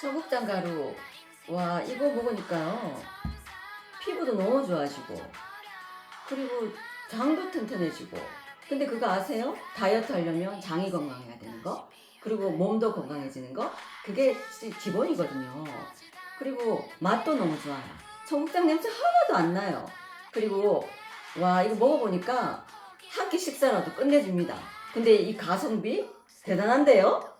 청국장 가루. 와, 이거 먹으니까요. 피부도 너무 좋아지고, 그리고 장도 튼튼해지고. 근데 그거 아세요? 다이어트 하려면 장이 건강해야 되는 거, 그리고 몸도 건강해지는 거, 그게 기본이거든요. 그리고 맛도 너무 좋아요. 청국장 냄새 하나도 안 나요. 그리고 와, 이거 먹어보니까 한 끼 식사라도 끝내줍니다. 근데 이 가성비 대단한데요?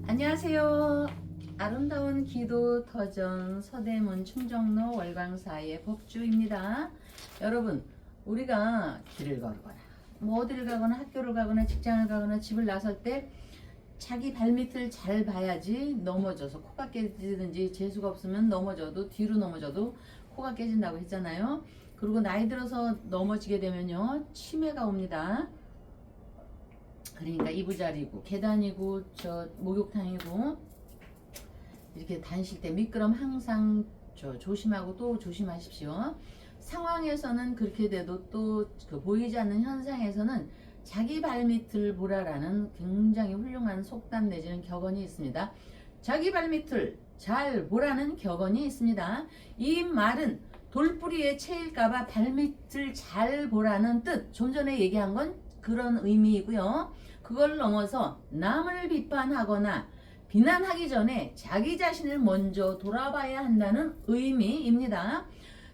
안녕하세요. 아름다운 기도 터전 서대문 충정로 월광사의 법주입니다. 여러분, 우리가 길을 걸거나 뭐 어디를 가거나 학교를 가거나 직장을 가거나 집을 나설 때 자기 발밑을 잘 봐야지 넘어져서 코가 깨지든지 재수가 없으면 넘어져도 뒤로 넘어져도 코가 깨진다고 했잖아요. 그리고 나이 들어서 넘어지게 되면요, 치매가 옵니다. 그러니까 이부자리고 계단이고 저 목욕탕이고 이렇게 다니실 때 미끄럼 항상 조심하고 또 조심하십시오. 상황에서는 그렇게 돼도 또 그 보이지 않는 현상에서는 자기 발밑을 보라라는 굉장히 훌륭한 속담 내지는 격언이 있습니다. 자기 발밑을 잘 보라는 격언이 있습니다. 이 말은 돌뿌리에 채일까봐 발밑을 잘 보라는 뜻, 좀 전에 얘기한 건 그런 의미이고요. 그걸 넘어서 남을 비판하거나 비난하기 전에 자기 자신을 먼저 돌아봐야 한다는 의미입니다.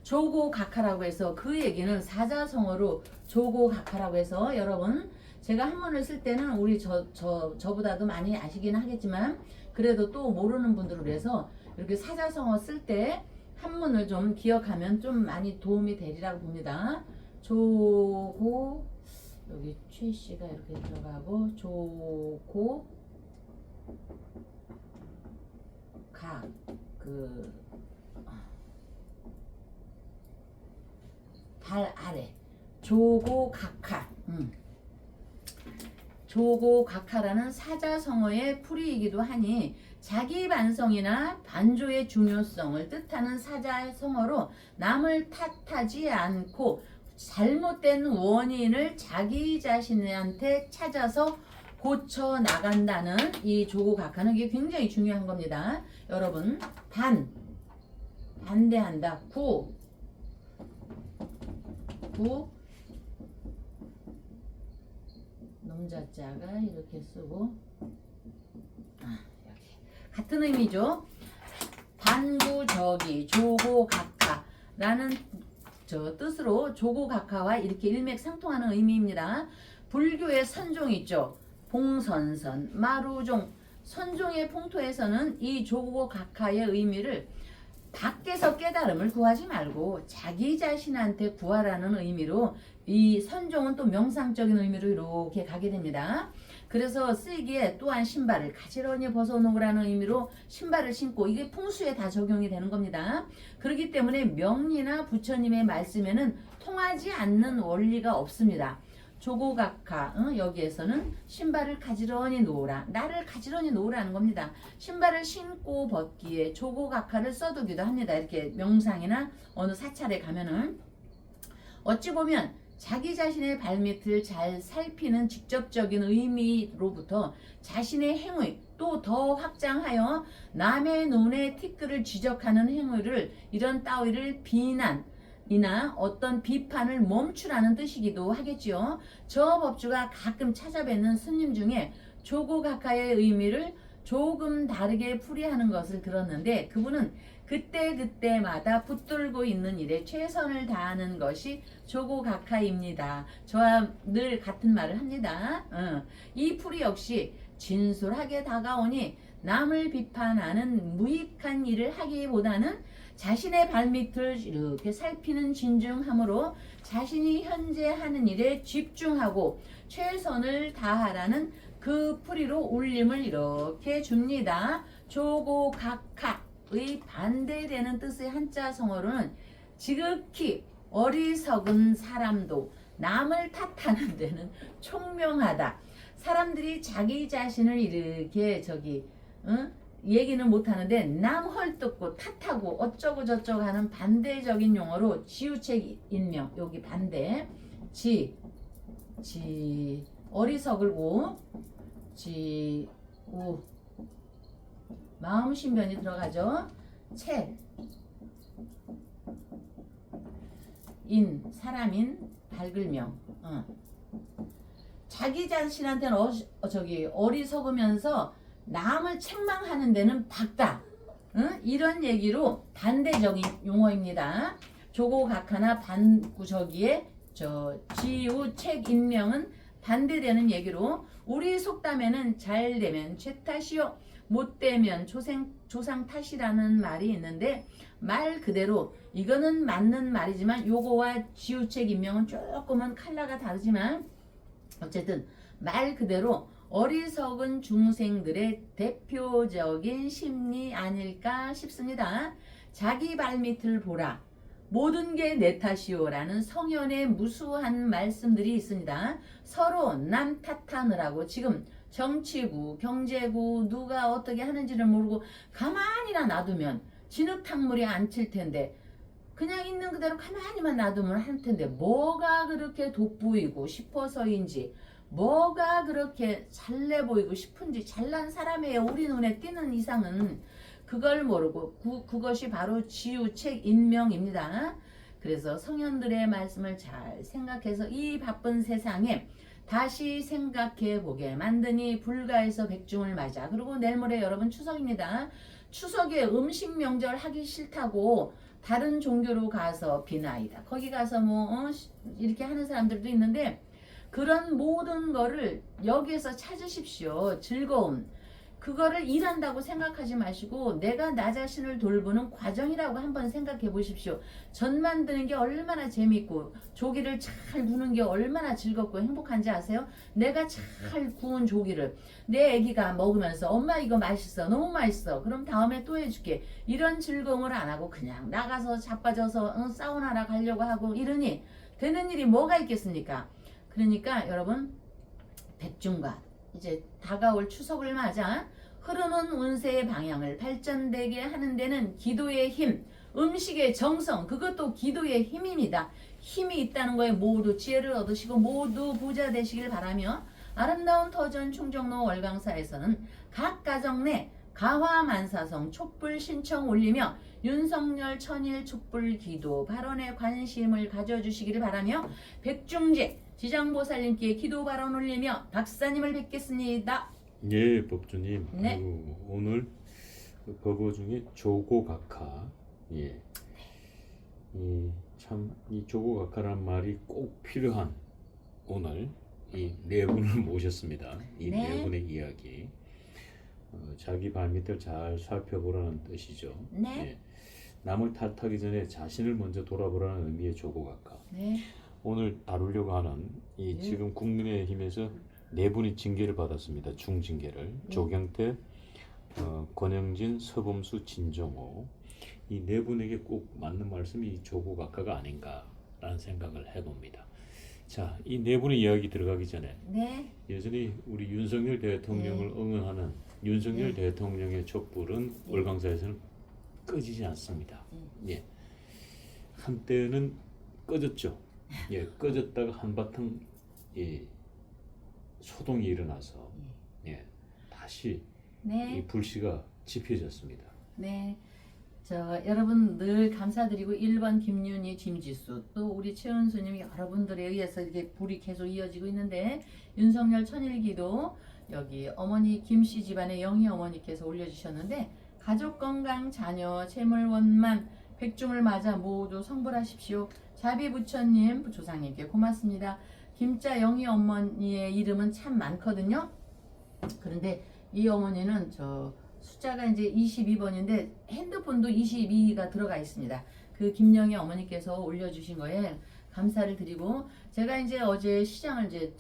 조고각하라고 해서 그 얘기는 사자성어로 조고각하라고 해서 여러분, 제가 한문을 쓸 때는 우리 저보다도 많이 아시긴 하겠지만 그래도 또 모르는 분들을 위해서 이렇게 사자성어 쓸 때 한문을 좀 기억하면 좀 많이 도움이 되리라고 봅니다. 조고, 여기 최씨가 이렇게 들어가고 조고 각 발 아래 조고각하, 조고각하라는 사자성어의 풀이이기도 하니 자기 반성이나 반조의 중요성을 뜻하는 사자성어로 남을 탓하지 않고 잘못된 원인을 자기 자신한테 찾아서 고쳐 나간다는 이 조고각하는 게 굉장히 중요한 겁니다. 여러분, 반대한다. 구 nom자자가 이렇게 쓰고 이렇게 같은 의미죠. 반구적이 조고각하라는 뜻으로 조고각하와 이렇게 일맥상통하는 의미입니다. 불교의 선종 있죠. 봉선선, 마루종, 선종의 풍토에서는 이 조고각하의 의미를 밖에서 깨달음을 구하지 말고 자기 자신한테 구하라는 의미로, 이 선종은 또 명상적인 의미로 이렇게 가게 됩니다. 그래서 쓰이기에 또한 신발을 가지런히 벗어놓으라는 의미로 신발을 신고, 이게 풍수에 다 적용이 되는 겁니다. 그렇기 때문에 명리나 부처님의 말씀에는 통하지 않는 원리가 없습니다. 조고각하, 여기에서는 신발을 가지런히 놓으라, 나를 가지런히 놓으라는 겁니다. 신발을 신고 벗기에 조고각하를 써두기도 합니다. 이렇게 명상이나 어느 사찰에 가면은 어찌 보면 자기 자신의 발밑을 잘 살피는 직접적인 의미로부터 자신의 행위 또 더 확장하여 남의 눈에 티끌을 지적하는 행위를 이런 따위를 비난이나 어떤 비판을 멈추라는 뜻이기도 하겠지요. 저 법주가 가끔 찾아뵙는 스님 중에 조고각하의 의미를 조금 다르게 풀이하는 것을 들었는데 그분은 그때그때마다 붙들고 있는 일에 최선을 다하는 것이 조고각하입니다. 저와 늘 같은 말을 합니다. 이 풀이 역시 진솔하게 다가오니 남을 비판하는 무익한 일을 하기보다는 자신의 발밑을 이렇게 살피는 진중함으로 자신이 현재 하는 일에 집중하고 최선을 다하라는 그 풀이로 울림을 이렇게 줍니다. 조고각하의 반대되는 뜻의 한자 성어로는 지극히 어리석은 사람도 남을 탓하는 데는 총명하다. 사람들이 자기 자신을 이렇게 얘기는 못하는데 남 헐뜯고 탓하고 어쩌고 저쩌고 하는 반대적인 용어로 지우책 인명 여기 반대 어리석을 우 마음 신변이 들어가죠. 사람인 밝을명 자기 자신한테는 어리석으면서 남을 책망하는 데는 박다. 이런 얘기로 반대적인 용어입니다. 조고각하나 반구저기에 지우책 인명은 반대되는 얘기로 우리 속담에는 잘 되면 죄 탓이요 못 되면 조상 탓이라는 말이 있는데 말 그대로 이거는 맞는 말이지만 요거와 지우책 인명은 조금은 컬러가 다르지만 어쨌든 말 그대로 어리석은 중생들의 대표적인 심리 아닐까 싶습니다. 자기 발밑을 보라. 모든 게 내 탓이오라는 성현의 무수한 말씀들이 있습니다. 서로 남 탓하느라고 지금 정치구, 경제구 누가 어떻게 하는지를 모르고 가만히나 놔두면 진흙탕물이 안 칠 텐데 그냥 있는 그대로 가만히만 놔두면 할 텐데 뭐가 그렇게 돋보이고 싶어서인지 뭐가 그렇게 잘내 보이고 싶은지 잘난 사람이에요. 우리 눈에 띄는 이상은 그걸 모르고 그것이 바로 지우책 인명입니다. 그래서 성현들의 말씀을 잘 생각해서 이 바쁜 세상에 다시 생각해 보게 만드니 불가에서 백중을 맞아. 그리고 내일 모레 여러분 추석입니다. 추석에 음식 명절 하기 싫다고 다른 종교로 가서 비나이다. 거기 가서 이렇게 하는 사람들도 있는데 그런 모든 거를 여기에서 찾으십시오. 즐거움. 그거를 일한다고 생각하지 마시고 내가 나 자신을 돌보는 과정이라고 한번 생각해 보십시오. 전 만드는 게 얼마나 재밌고 조기를 잘 구는 게 얼마나 즐겁고 행복한지 아세요? 내가 잘 구운 조기를 내 애기가 먹으면서 엄마 이거 맛있어 너무 맛있어 그럼 다음에 또 해줄게 이런 즐거움을 안 하고 그냥 나가서 자빠져서 사우나나 가려고 하고 이러니 되는 일이 뭐가 있겠습니까? 그러니까 여러분 백중과 이제 다가올 추석을 맞아 흐르는 운세의 방향을 발전되게 하는 데는 기도의 힘, 음식의 정성, 그것도 기도의 힘입니다. 힘이 있다는 거에 모두 지혜를 얻으시고 모두 부자 되시길 바라며 아름다운 터전 충정로 월강사에서는 각 가정 내 가화만사성 촛불 신청 올리며 윤석열 천일 촛불 기도 발언에 관심을 가져주시기를 바라며 백중제 지장보살님께 기도 발언 올리며 박사님을 뵙겠습니다. 예, 법주님. 네. 아이고, 오늘 그 법어 중에 조고각하. 예. 이 조고각하란 말이 꼭 필요한 오늘 이 네 분을 모셨습니다. 이 네. 네 분의 이야기. 자기 발밑을 잘 살펴보라는 뜻이죠. 네. 예. 남을 탓하기 전에 자신을 먼저 돌아보라는 의미의 조고각하. 네. 오늘 다루려고 하는 이 지금 국민의힘에서 네 분이 징계를 받았습니다. 중징계를. 조경태, 권영진, 서범수, 진정호. 이 네 분에게 꼭 맞는 말씀이 이 조고각하가 아닌가라는 생각을 해봅니다. 자, 이 네 분의 이야기 들어가기 전에 네. 여전히 우리 윤석열 대통령을 응원하는 윤석열 대통령의 촛불은 월강사에서는 꺼지지 않습니다. 예. 한때는 꺼졌죠. 예, 꺼졌다가 한바탕 소동이 일어나서 다시 네. 이 불씨가 지펴졌습니다. 네. 여러분 늘 감사드리고 1번 김윤희, 김지수 또 우리 최은수님 여러분들에 의해서 이렇게 불이 계속 이어지고 있는데 윤석열 천일기도 여기 어머니 김씨 집안의 영희 어머니께서 올려주셨는데 가족 건강, 자녀, 재물, 원만, 백중을 맞아 모두 성불하십시오. 자비부처님, 조상님께 고맙습니다. 김자 영희 어머니의 이름은 참 많거든요. 그런데 이 어머니는 숫자가 이제 22번인데 핸드폰도 22가 들어가 있습니다. 그 김영희 어머니께서 올려주신 거에 감사를 드리고 제가 이제 어제 시장을 이제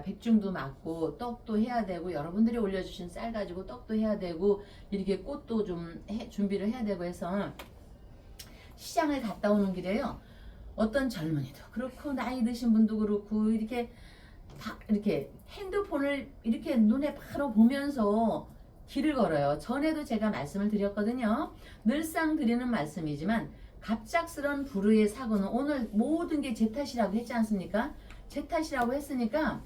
백중도 맞고 떡도 해야 되고 여러분들이 올려주신 쌀 가지고 떡도 해야 되고 이렇게 꽃도 좀 준비를 해야 되고 해서 시장을 갔다 오는 길에요. 어떤 젊은이도 그렇고 나이 드신 분도 그렇고 이렇게 핸드폰을 이렇게 눈에 바로 보면서 길을 걸어요. 전에도 제가 말씀을 드렸거든요. 늘상 드리는 말씀이지만 갑작스런 불의의 사고는 오늘 모든 게 제 탓이라고 했지 않습니까? 제 탓이라고 했으니까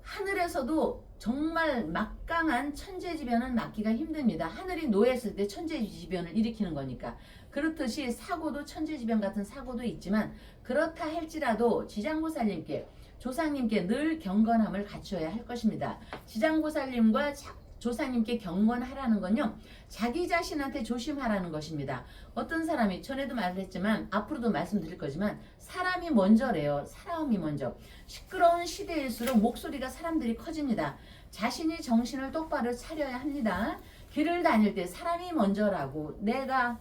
하늘에서도 정말 막강한 천재지변은 막기가 힘듭니다. 하늘이 노했을 때 천재지변을 일으키는 거니까. 그렇듯이 사고도 천재지변 같은 사고도 있지만 그렇다 할지라도 지장보살님께 조상님께 늘 경건함을 갖춰야 할 것입니다. 지장보살님과 조상님께 경건하라는 건요, 자기 자신한테 조심하라는 것입니다. 어떤 사람이 전에도 말했지만 앞으로도 말씀드릴 거지만 사람이 먼저래요. 사람이 먼저. 시끄러운 시대일수록 목소리가 사람들이 커집니다. 자신이 정신을 똑바로 차려야 합니다. 길을 다닐 때 사람이 먼저라고 내가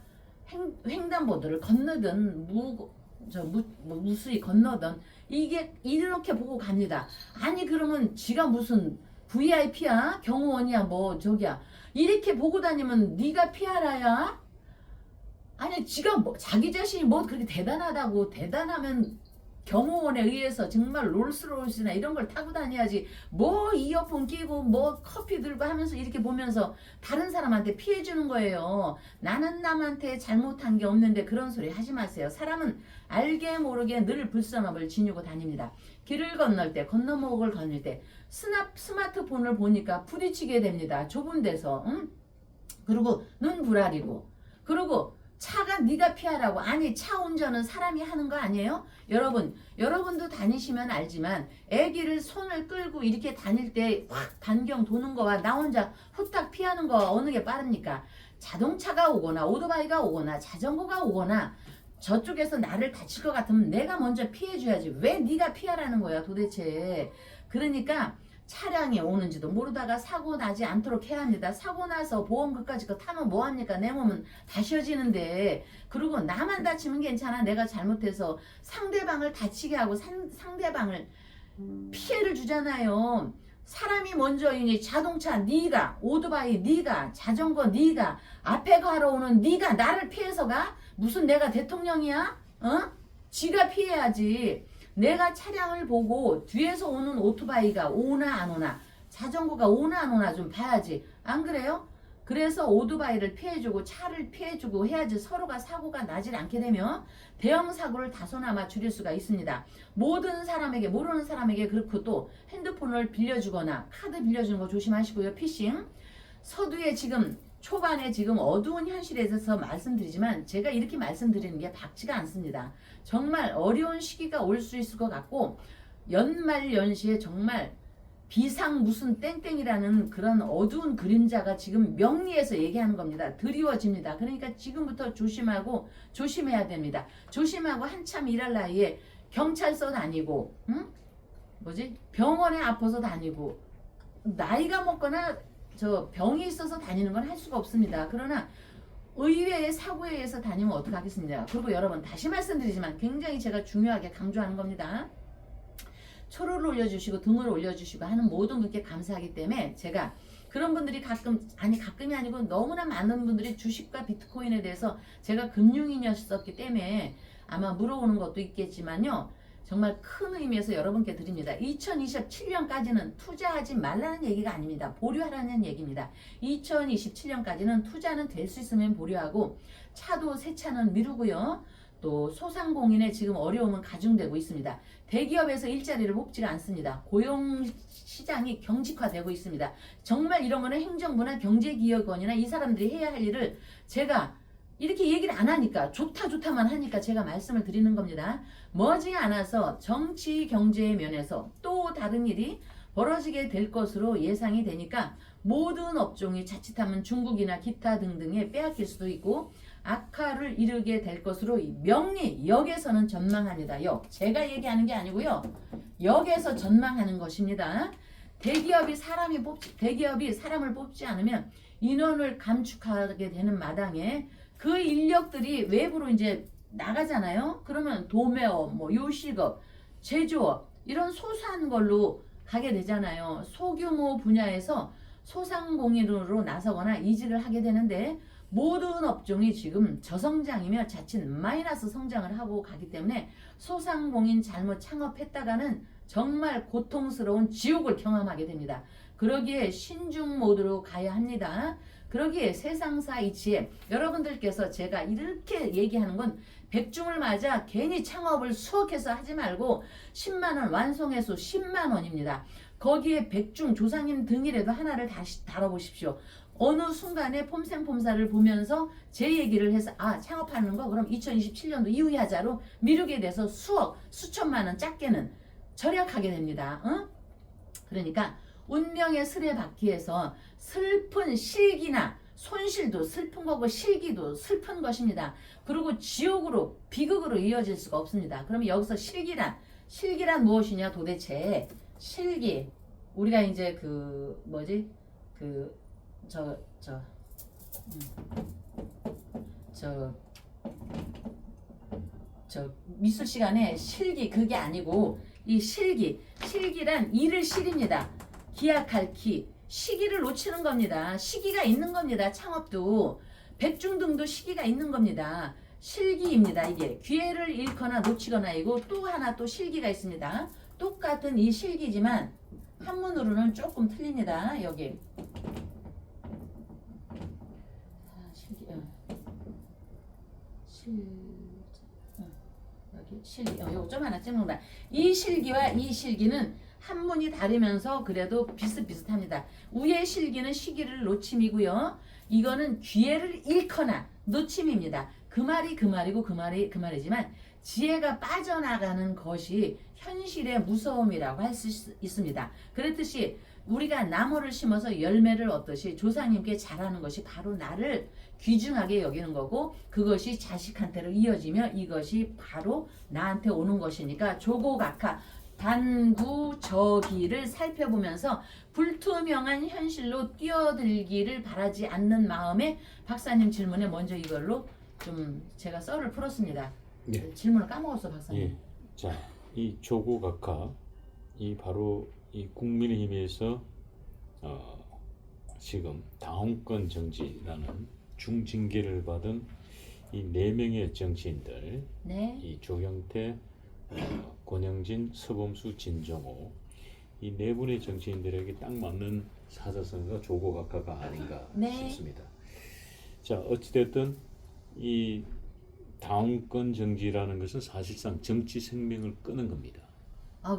횡단보도를 건너든 무수히 건너든 이게 이렇게 보고 갑니다. 아니 그러면 지가 무슨 VIP야? 경호원이야? 이렇게 보고 다니면 네가 피하라야? 아니 지가 자기 자신이 그렇게 대단하다고 대단하면 경호원에 의해서 정말 롤스로이스나 이런 걸 타고 다녀야지 이어폰 끼고 커피 들고 하면서 이렇게 보면서 다른 사람한테 피해 주는 거예요. 나는 남한테 잘못한 게 없는데 그런 소리 하지 마세요. 사람은 알게 모르게 늘 불sam업을 지니고 다닙니다. 길을 건널 때 건너목을 건널 때 스마트폰을 보니까 부딪히게 됩니다. 좁은 데서. 그리고 눈 부라리고 그리고 차가 네가 피하라고. 아니 차 운전은 사람이 하는 거 아니에요? 여러분도 다니시면 알지만 애기를 손을 끌고 이렇게 다닐 때 확 반경 도는 거와 나 혼자 후딱 피하는 거와 어느 게 빠릅니까? 자동차가 오거나 오토바이가 오거나 자전거가 오거나 저쪽에서 나를 다칠 것 같으면 내가 먼저 피해줘야지. 왜 네가 피하라는 거야 도대체. 그러니까 차량이 오는지도 모르다가 사고 나지 않도록 해야 합니다. 사고 나서 보험금까지 타면 뭐합니까? 내 몸은 다쉬어지는데. 그리고 나만 다치면 괜찮아. 내가 잘못해서 상대방을 다치게 하고 상대방을 피해를 주잖아요. 사람이 먼저이니 자동차 네가, 오토바이 네가, 자전거 네가, 앞에 가러 오는 네가 나를 피해서 가? 무슨 내가 대통령이야? 지가 피해야지. 내가 차량을 보고 뒤에서 오는 오토바이가 오나 안 오나, 자전거가 오나 안 오나 좀 봐야지. 안 그래요? 그래서 오토바이를 피해주고 차를 피해주고 해야지 서로가 사고가 나질 않게 되면 대형 사고를 다소나마 줄일 수가 있습니다. 모든 사람에게, 모르는 사람에게 그렇고 또 핸드폰을 빌려주거나 카드 빌려주는 거 조심하시고요. 피싱. 서두에 지금 초반에 지금 어두운 현실에 대해서 말씀드리지만 제가 이렇게 말씀드리는 게 박지가 않습니다. 정말 어려운 시기가 올 수 있을 것 같고 연말연시에 정말 비상 무슨 땡땡이라는 그런 어두운 그림자가 지금 명리에서 얘기하는 겁니다. 드리워집니다. 그러니까 지금부터 조심하고 조심해야 됩니다. 조심하고 한참 일할 나이에 경찰서 다니고 병원에 아파서 다니고 나이가 먹거나 병이 있어서 다니는 건 할 수가 없습니다. 그러나 의외의 사고에 의해서 다니면 어떡하겠습니까? 그리고 여러분 다시 말씀드리지만 굉장히 제가 중요하게 강조하는 겁니다. 초를 올려주시고 등을 올려주시고 하는 모든 분께 감사하기 때문에 제가 그런 분들이 가끔이 아니고 너무나 많은 분들이 주식과 비트코인에 대해서 제가 금융인이었었기 때문에 아마 물어오는 것도 있겠지만요. 정말 큰 의미에서 여러분께 드립니다. 2027년까지는 투자하지 말라는 얘기가 아닙니다. 보류하라는 얘기입니다. 2027년까지는 투자는 될 수 있으면 보류하고 차도 새 차는 미루고요. 또 소상공인의 지금 어려움은 가중되고 있습니다. 대기업에서 일자리를 뽑지가 않습니다. 고용 시장이 경직화되고 있습니다. 정말 이런 거는 행정부나 경제기획원이나 이 사람들이 해야 할 일을 제가 이렇게 얘기를 안 하니까 좋다만 하니까 제가 말씀을 드리는 겁니다. 머지않아서 정치 경제의 면에서 또 다른 일이 벌어지게 될 것으로 예상이 되니까 모든 업종이 자칫하면 중국이나 기타 등등에 빼앗길 수도 있고 악화를 이르게 될 것으로 명리 역에서는 전망합니다. 제가 얘기하는 게 아니고요. 역에서 전망하는 것입니다. 대기업이 사람을 뽑지 않으면 인원을 감축하게 되는 마당에 그 인력들이 외부로 이제 나가잖아요. 그러면 도매업, 요식업, 제조업 이런 소소한 걸로 가게 되잖아요. 소규모 분야에서 소상공인으로 나서거나 이직을 하게 되는데 모든 업종이 지금 저성장이며 자칫 마이너스 성장을 하고 가기 때문에 소상공인 잘못 창업했다가는 정말 고통스러운 지옥을 경험하게 됩니다. 그러기에 신중 모드로 가야 합니다. 그러기에 세상사 이치에 여러분들께서 제가 이렇게 얘기하는 건 백중을 맞아 괜히 창업을 수억해서 하지 말고 10만원 완송해서 10만원입니다. 거기에 백중 조상님 등이라도 하나를 다시 다뤄보십시오. 어느 순간에 폼생폼사를 보면서 제 얘기를 해서 창업하는 거 그럼 2027년도 이후에 하자로 미루게 돼서 수억 수천만원 작게는 절약하게 됩니다. 그러니까 운명의 슬에 박히해서 슬픈 실기나 손실도 슬픈 거고 실기도 슬픈 것입니다. 그리고 지옥으로 비극으로 이어질 수가 없습니다. 그러면 여기서 실기란 무엇이냐 도대체 실기 우리가 이제 미술 시간에 실기 그게 아니고 이 실기란 일을 실입니다. 기약할 기 시기를 놓치는 겁니다. 시기가 있는 겁니다. 창업도 백중등도 시기가 있는 겁니다. 실기입니다. 이게 기회를 잃거나 놓치거나이고 또 하나 또 실기가 있습니다. 똑같은 이 실기지만 한문으로는 조금 틀립니다. 여기 실기 요거 좀 하나 찍는다. 이 실기와 이 실기는 한문이 다르면서 그래도 비슷비슷합니다. 위의 실기는 시기를 놓침이고요. 이거는 기회를 잃거나 놓침입니다. 그 말이 그 말이고 그 말이지만 지혜가 빠져나가는 것이 현실의 무서움이라고 할 수 있습니다. 그렇듯이 우리가 나무를 심어서 열매를 얻듯이 조상님께 잘하는 것이 바로 나를 귀중하게 여기는 거고 그것이 자식한테로 이어지며 이것이 바로 나한테 오는 것이니까 조고각하 단구저기를 살펴보면서 불투명한 현실로 뛰어들기를 바라지 않는 마음에 박사님 질문에 먼저 이걸로 좀 제가 썰을 풀었습니다. 예. 질문을 까먹었어 박사님. 예. 자, 이 조고각하 이 바로 이 국민의힘에서 지금 당원권 정지라는 중징계를 받은 이 4명의 정치인들, 네. 이 조경태, 권영진, 서범수, 진정호 이 4분의 정치인들에게 딱 맞는 사자성어가 조고각하가 아닌가 네. 싶습니다. 자, 어찌됐든 이 당원권 정지라는 것은 사실상 정치 생명을 끄는 겁니다.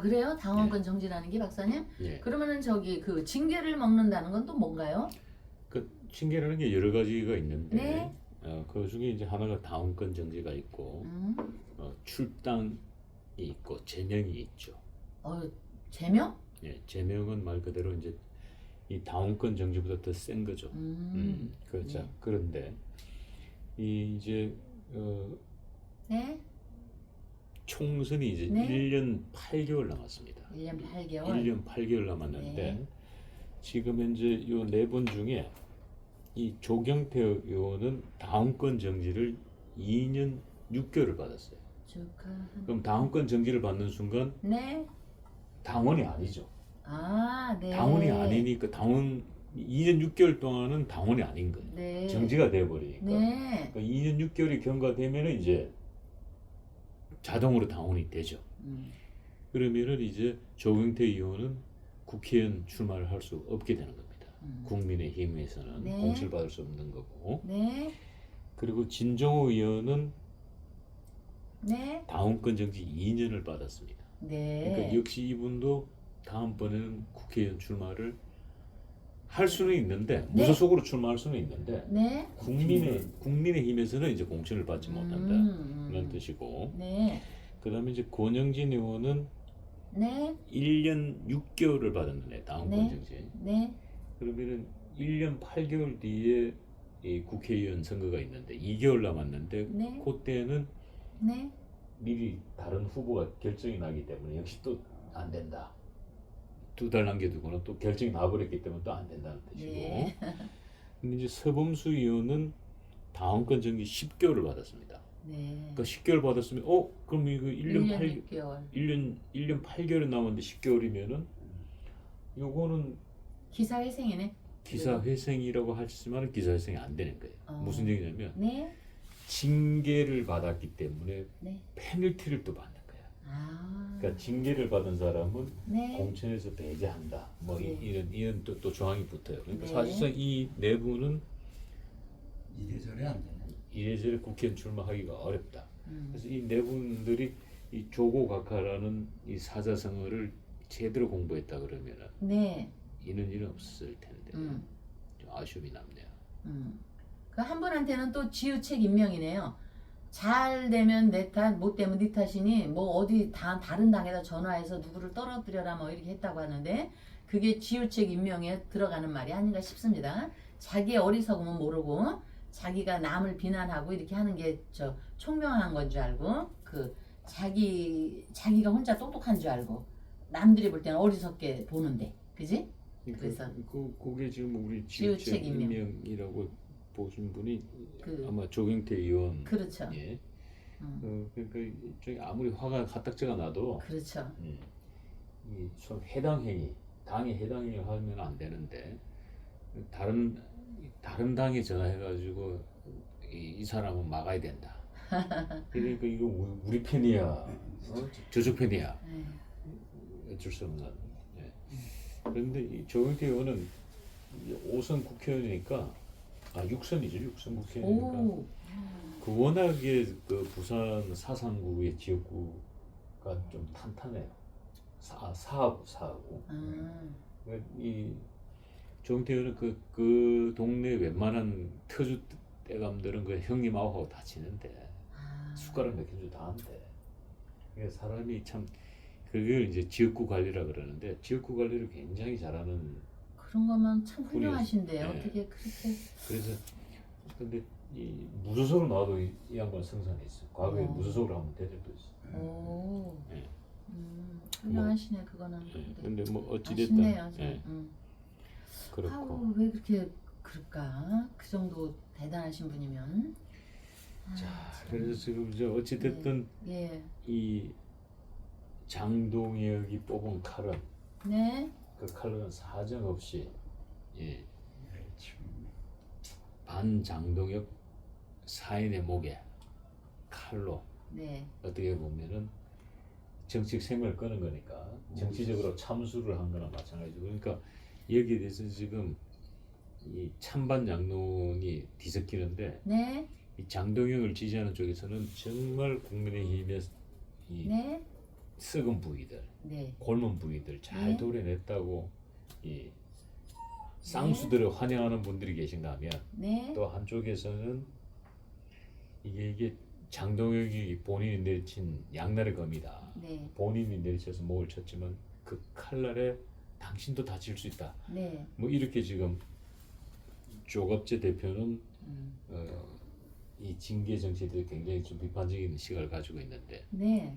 그래요? 당원권 정지라는 게 박사님? 예. 그러면은 그 징계를 먹는다는 건 또 뭔가요? 그 징계라는 게 여러 가지가 있는데 네. 그 중에 이제 하나가 당원권 정지가 있고 출당이 있고 제명이 있죠. 제명? 예, 제명은 말 그대로 이제 이 당원권 정지보다 더 센 거죠. 그렇죠. 네. 그런데 이제 네. 총선이 이제 네. 1년 8개월 남았습니다. 1년 8개월. 1년 8개월 남았는데 네. 지금 현재 요 4분 중에 이 조경태 의원은 당원권 정지를 2년 6개월을 받았어요. 그럼 당원권 정지를 받는 순간 네. 당원이 아니죠. 네. 당원이 아니니까 2년 6개월 동안은 당원이 아닌 거예요. 네. 정지가 돼버리니까. 네. 그러니까 2년 6개월이 경과되면 이제 자동으로 당원이 되죠. 그러면은 이제 조경태 의원은 국회의원 출마를 할 수 없게 되는 겁니다. 국민의힘에서는 네. 공천받을 수 없는 거고. 네. 그리고 진정호 의원은 네. 당원권 정지 2년을 받았습니다. 네. 그러니까 역시 이분도 다음번에는 국회의원 출마를 할 수는 있는데 네. 무소속으로 출마할 수는 있는데 네. 국민의힘에서는 이제 공천을 받지 못한다 이런 뜻이고, 네. 그다음에 이제 권영진 의원은 네. 1년 6개월을 받았는데 당원권 네. 정지. 네. 그러면은 1년 8개월 뒤에 이 국회의원 선거가 있는데 2개월 남았는데 네. 그때는 네. 미리 다른 후보가 결정이 나기 때문에 역시 또 안 된다. 2달 남겨두고는 또 결정이 나버렸기 때문에 또 안 된다는 뜻이고. 네. 근데 이제 서범수 의원은 당원권 정지 10개월을 받았습니다. 네. 그러니까 10개월 받았으면 그럼 이거 1년 8 6개월. 1년 8개월이 남았는데 10개월이면은 요거는 기사회생이네. 기사회생이라고 하지만 기사회생이 안 되는 거예요. 무슨 얘기냐면 네. 징계를 받았기 때문에 네. 페널티를 또 받는 거야. 아. 그러니까 징계를 받은 사람은 네. 공천에서 배제한다. 뭐 네. 이런 또 조항이 붙어요. 그러니까 네. 사실상 이 네 분은 이래저래 안 되네. 이래저래 국회의원 출마하기가 어렵다. 음. 그래서 이 네 분들이 이 조고각하라는 이 사자성어를 제대로 공부했다 그러면은 네. 이런 일은 없을 텐데 음. 좀 아쉬움이 남네요. 그 한 분한테는 또 지우책 임명이네요. 잘 되면 내 탓, 못 되면 네 탓이니 뭐 어디 다른 당에다 전화해서 누구를 떨어뜨려라 뭐 이렇게 했다고 하는데 그게 지우책 임명에 들어가는 말이 아닌가 싶습니다. 자기의 어리석음은 모르고 자기가 남을 비난하고 이렇게 하는 게 저 총명한 건 줄 알고 그 자기가 혼자 똑똑한 줄 알고 남들이 볼 때는 어리석게 보는데 그지? 그래서 그게 지금 우리 지우책 지우책 임명. 임명이라고 보신 분이 그- 아마 조경태 의원. 그렇죠. 예. 음, 그러니까 일종의 아무리 화가 가딱지가 나도 그렇죠. 이좀 해당 행위, 당에 해당 행위 하면 안 되는데 다른 당에 전화해가지고 이 사람은 막아야 된다. 그러니까 이거 우리 편이야, 저쪽 편이야. 네. 어쩔 수 없는. 예. 그런데 이 조경태 의원은 5선 국회의원이니까 6선이죠. 6선 국회의원이니까 오. 그 워낙에 그 부산 사상구의 지역구가 좀 탄탄해요. 사하구. 이 조경태 의원은 그 동네 웬만한 터주 대감들은 그 형님 아우하고 다 치는데 숟가락 몇 개주 다 한대. 그러니까 사람이 참 그걸 이제 지역구 관리라 그러는데 지역구 관리를 굉장히 잘하는. 그런 것만 참 훌륭하신데요. 네. 어떻게 그렇게 그래서 근데 이 무소속으로 나와도 이 양반 성산했어. 과거에 무소속으로 한번 된 적도 있어. 오. 예. 훌륭하시네 그거는. 예. 근데 뭐 어찌 아쉽네요. 됐든 예. 그렇고. 아우 왜 그렇게 그럴까? 그 정도 대단하신 분이면. 자, 그래서 지금 이제 어찌 됐든 예. 이 장동혁이 뽑은 칼은 네. 그 칼은 사정없이 예. 반장동혁 사인의 목에 칼로 네. 어떻게 보면은 정치적 생명을 끊은 거니까 정치적으로 참수를 한 거나 마찬가지고, 그러니까 여기에 대해서 지금 이 찬반 양론이 뒤섞이는데 네. 이 장동혁을 지지하는 쪽에서는 정말 국민의힘의 이 네. 썩은 부위들, 네. 골문 부위들 잘 네. 도려냈다고 이 쌍수들을 환영하는 분들이 계신다면 네. 또 한쪽에서는 이게 장동혁이 본인이 내친 양날의 검이다. 네. 본인이 내리쳐서 목을 쳤지만 그 칼날에 당신도 다칠 수 있다. 네. 뭐 이렇게 지금 조갑재 대표는 이 징계 정치에 대해 굉장히 좀 비판적인 시각을 가지고 있는데, 네.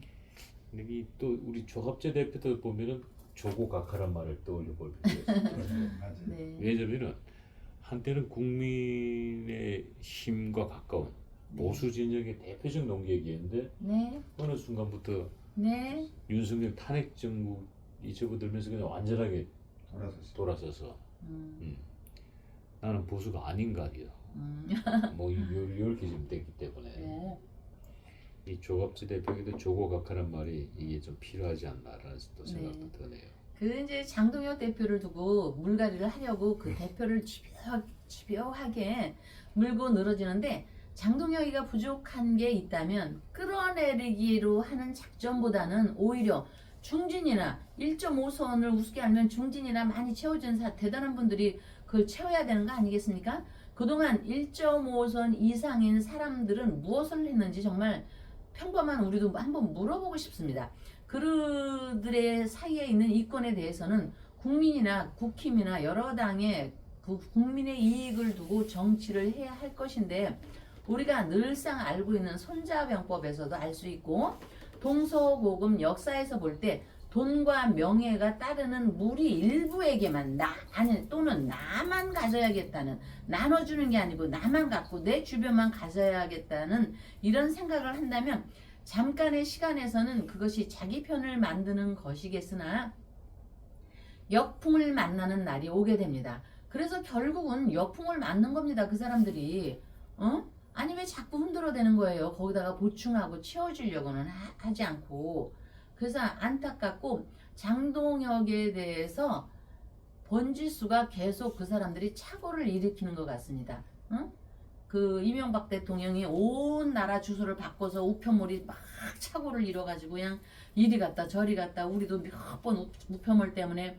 근데 이 또 우리 조갑재 대표도 보면은 조고각하란 말을 떠올려 볼 필요가 있어요. 맞아요. 네. 왜냐면은 한때는 국민의 힘과 가까운 보수 진영의 대표적 논객이었는데 네. 어느 순간부터 네. 윤석열 탄핵 정국이 접어들면서 그냥 완전하게 돌아서서 나는 보수가 아닌가 요. 뭐 이렇게 지금 됐기 때문에 네. 이 조갑재 대표에게도 조고각하란 말이 이게 좀 필요하지 않나라는 또 생각도 네. 드네요. 그 이제 장동혁 대표를 두고 물갈이를 하려고 그 대표를 집요하게 물고 늘어지는데 장동혁이가 부족한 게 있다면 끌어내리기로 하는 작전보다는 오히려 중진이나 1.5선을 우습게 알면 중진이나 많이 채워준 대단한 분들이 그걸 채워야 되는 거 아니겠습니까? 그동안 1.5선 이상인 사람들은 무엇을 했는지 정말 평범한 우리도 한번 물어보고 싶습니다. 그들의 사이에 있는 이권에 대해서는 국민이나 국힘이나 여러 당의 그 국민의 이익을 두고 정치를 해야 할 것인데 우리가 늘상 알고 있는 손자병법에서도 알 수 있고 동서고금 역사에서 볼 때 돈과 명예가 따르는 무리 일부에게만 또는 나만 가져야겠다는, 나눠주는 게 아니고 나만 갖고 내 주변만 가져야겠다는 이런 생각을 한다면 잠깐의 시간에서는 그것이 자기 편을 만드는 것이겠으나 역풍을 만나는 날이 오게 됩니다. 그래서 결국은 역풍을 맞는 겁니다. 그 사람들이. 아니 왜 자꾸 흔들어대는 거예요. 거기다가 보충하고 채워주려고는 하지 않고. 그래서 안타깝고 장동혁에 대해서 번지수가 계속 그 사람들이 착오를 일으키는 것 같습니다. 그 이명박 대통령이 온 나라 주소를 바꿔서 우편물이 막 착오를 이뤄가지고 그냥 이리 갔다 저리 갔다 우리도 몇 번 우편물 때문에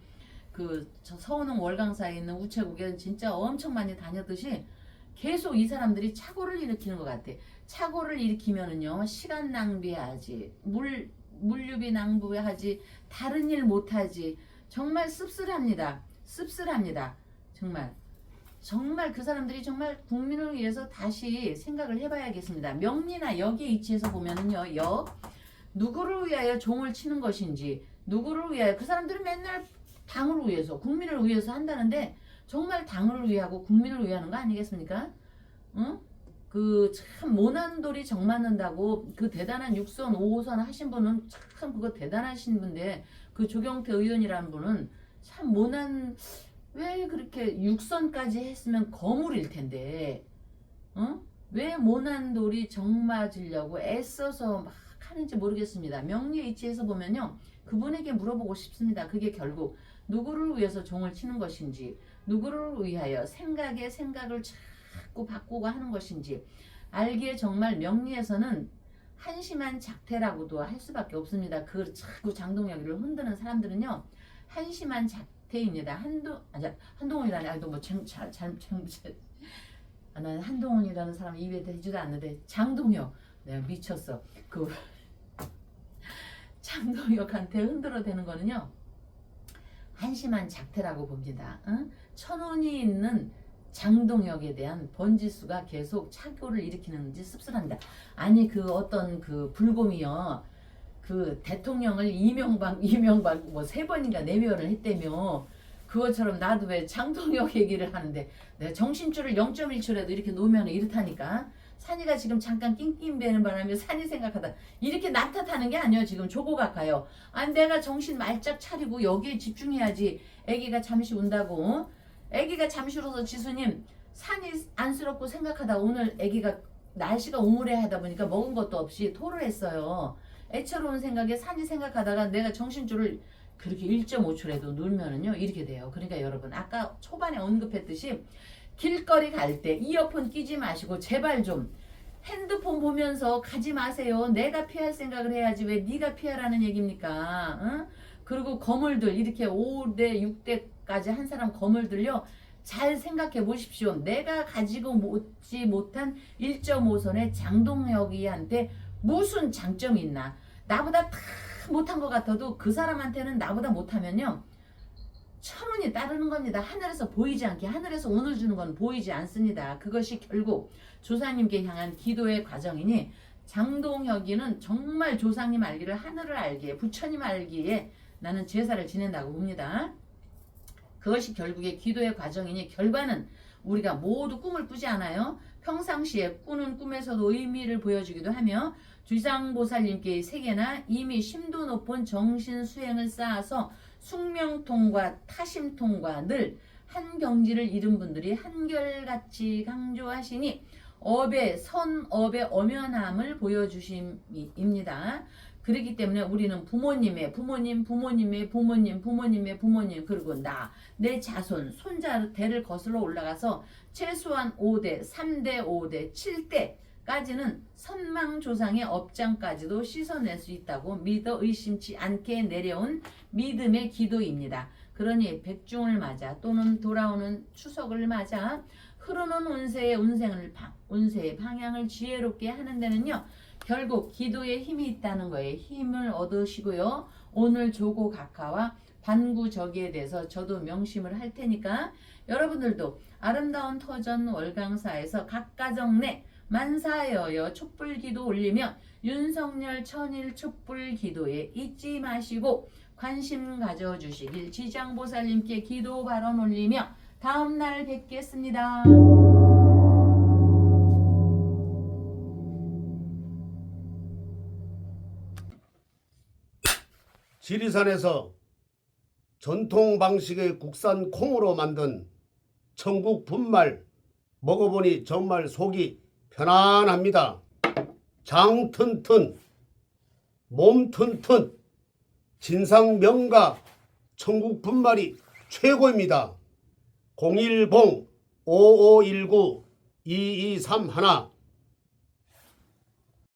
저 서운흥 월강사에 있는 우체국에 진짜 엄청 많이 다녔듯이 계속 이 사람들이 착오를 일으키는 것 같아. 착오를 일으키면은요 시간 낭비하지, 물류비 낭비하지, 다른 일 못하지. 정말 씁쓸합니다. 정말 그 사람들이 정말 국민을 위해서 다시 생각을 해봐야겠습니다. 명리나 역의 이치에서 보면은요 누구를 위하여 종을 치는 것인지, 누구를 위하여, 그 사람들은 맨날 당을 위해서 국민을 위해서 한다는데 정말 당을 위하고 국민을 위하는 거 아니겠습니까? 그 참 모난돌이 정 맞는다고 그 대단한 6선 5호선 하신 분은 참 그거 대단하신 분인데 그 조경태 의원이라는 분은 참 왜 그렇게 6선까지 했으면 거물일 텐데 왜 모난돌이 정 맞으려고 애써서 막 하는지 모르겠습니다. 명리의 이치에서 보면요 그분에게 물어보고 싶습니다. 그게 결국 누구를 위해서 종을 치는 것인지, 누구를 위하여 생각을 자꾸 바꾸고 하는 것인지 알기에 정말 명리에서는 한심한 작태라고도 할 수밖에 없습니다. 그 자꾸 장동혁이를 흔드는 사람들은요 한심한 작태입니다. 한동훈이라니 난 한동훈이라는 사람 입에 대지도 않는데 장동혁 내가 미쳤어. 그 장동혁한테 흔들어대는 거는요 한심한 작태라고 봅니다. 천운이 있는 장동혁에 대한 번지수가 계속 착오를 일으키는지 씁쓸합니다. 아니 그 어떤 그 불곰이요 그 대통령을 이명박 뭐 3번인가 4번을 했다며 그것처럼 나도 왜 장동혁 얘기를 하는데 내가 정신줄을 0.1초라도 이렇게 놓으면 이렇다니까. 산이가 지금 잠깐 낑낑대는 바람에 산이 생각하다 이렇게 낙탓하는 게 아니에요. 지금 조고각가요. 아니 내가 정신 말짝 차리고 여기에 집중해야지. 애기가 잠시 운다고. 애기가 잠시 울어서 지수님 산이 안쓰럽고 생각하다 오늘 애기가 날씨가 우물해하다 보니까 먹은 것도 없이 토를 했어요. 애처로운 생각에 산이 생각하다가 내가 정신줄을 그렇게 1.5초라도 놀면은요 이렇게 돼요. 그러니까 여러분 아까 초반에 언급했듯이 길거리 갈 때 이어폰 끼지 마시고 제발 좀 핸드폰 보면서 가지 마세요. 내가 피할 생각을 해야지 왜 네가 피하라는 얘기입니까? 그리고 거물들 이렇게 5대 6대까지 한 사람 거물들요 잘 생각해 보십시오. 내가 가지고 오지 못한 1.5선의 장동혁이한테 무슨 장점이 있나. 나보다 다 못한 것 같아도 그 사람한테는 나보다 못하면요 천운이 따르는 겁니다. 하늘에서 보이지 않게 하늘에서 운을 주는 건 보이지 않습니다. 그것이 결국 조상님께 향한 기도의 과정이니 장동혁이는 정말 조상님 알기를 하늘을 알기에 부처님 알기에 나는 제사를 지낸다고 봅니다. 그것이 결국의 기도의 과정이니 결과는 우리가 모두 꿈을 꾸지 않아요. 평상시에 꾸는 꿈에서도 의미를 보여주기도 하며 주상보살님께 세계나 이미 심도 높은 정신 수행을 쌓아서 숙명통과 타심통과 늘 한경지를 잃은 분들이 한결같이 강조하시니 선업의 엄연함을 보여주심입니다. 그렇기 때문에 우리는 부모님의 부모님 그리고 내 자손 손자 대를 거슬러 올라가서 최소한 5대 3대 5대 7대 까지는 선망조상의 업장까지도 씻어낼 수 있다고 믿어 의심치 않게 내려온 믿음의 기도입니다. 그러니 백중을 맞아 또는 돌아오는 추석을 맞아 흐르는 운세의 방향을 지혜롭게 하는 데는요, 결국 기도에 힘이 있다는 거에 힘을 얻으시고요. 오늘 조고 각하와 반구저기에 대해서 저도 명심을 할 테니까 여러분들도 아름다운 터전 월강사에서 각 가정 내 만사여여 촛불기도 올리며 윤석열 천일 촛불기도에 잊지 마시고 관심 가져주시길 지장보살님께 기도 발언 올리며 다음날 뵙겠습니다. 지리산에서 전통 방식의 국산 콩으로 만든 천국 분말 먹어보니 정말 속이 편안합니다. 장 튼튼, 몸 튼튼, 진상 명가 천국 분말이 최고입니다. 010-5519-2231